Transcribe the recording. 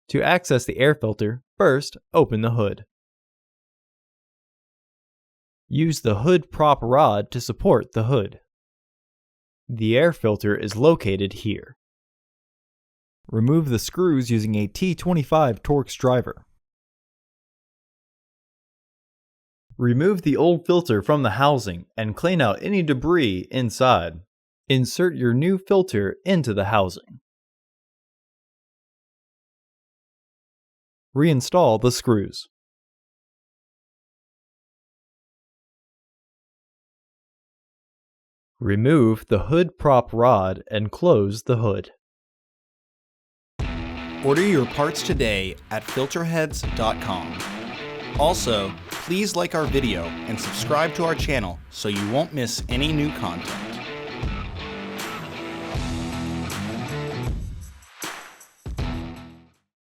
To access the air filter, first open the hood. Use the hood prop rod to support the hood. The air filter is located here. Remove the screws using a T25 Torx driver. Remove the old filter from the housing and clean out any debris inside. Insert your new filter into the housing. Reinstall the screws. Remove the hood prop rod and close the hood. Order your parts today at filterheads.com. Also, please like our video and subscribe to our channel so you won't miss any new content.